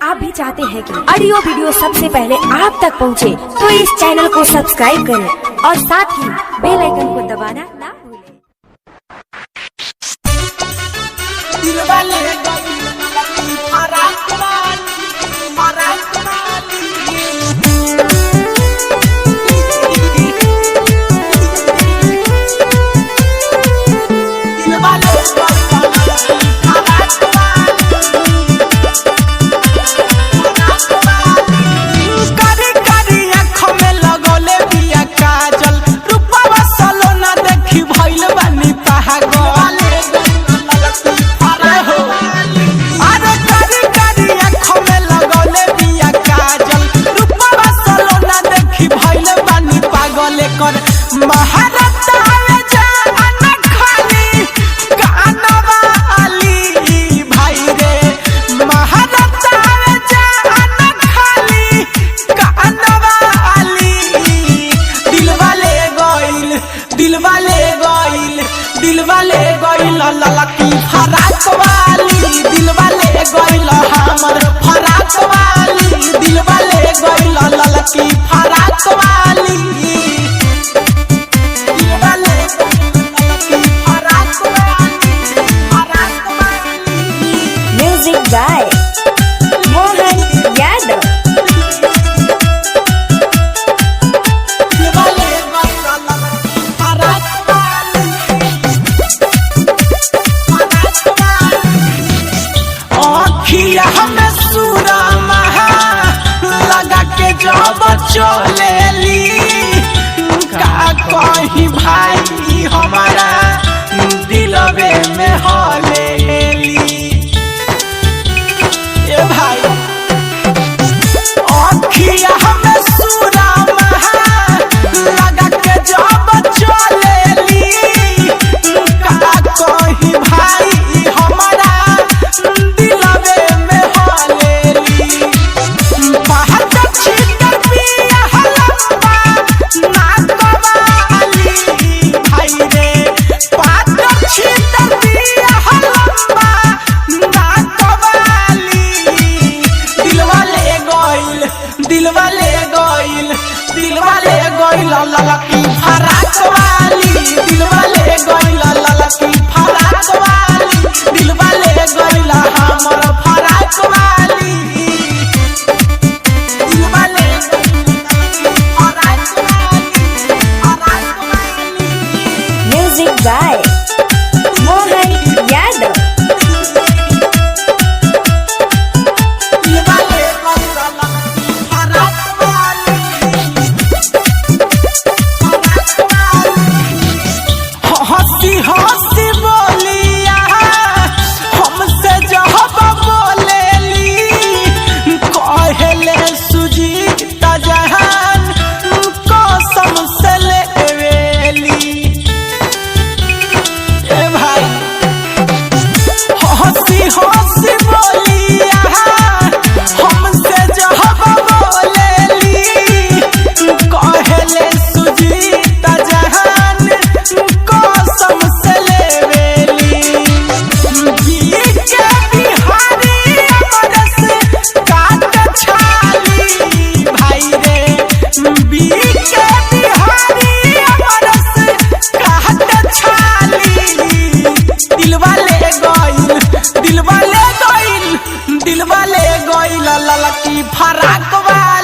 आप भी चाहते हैं कि ऑडियो वीडियो सबसे पहले आप तक पहुंचे, तो इस चैनल को सब्सक्राइब करें और साथ ही बेल आइकन को दबाना ना भूलें। दिलवाले गइल ललकी फराक वाली, दिलवाले गइल हमर फराक वाली, दिलवाले गइल ललकी फराक वाली, दिलवाले ललकी फराक वाली, फराक वाली। म्यूजिक गाय मोहन यादव। हमें सूरा महा लगा के जब चलेली, का कहीं भाई हमारा दिलवे में हलेली। ए भाई अखिया हमें सूरा महा लगा के जब चलेली, का कहीं भाई हमारा दिलवाले गइल ललकी फराक वाली, दिलवाले गइल ललकी फराक वाली, दिलवाले गइल हमर फराक वाली, दिलवाले फराक वाली, फराक वाली। म्यूजिक गाय मोहन यादव। हंसी बोलिया हमसे जब बोलेली, कहले सुजीत जहान कसम से लेवेली। ए भाई हंसी बोलिया हमसे जब बोलेली, कहले सुजीत जहान कसम से लेवेली। के बिहारी अमर से काट छाली भाई रे, के बिहारी अमर से काट छाली। दिलवाले गइल ललकी फराक वाली।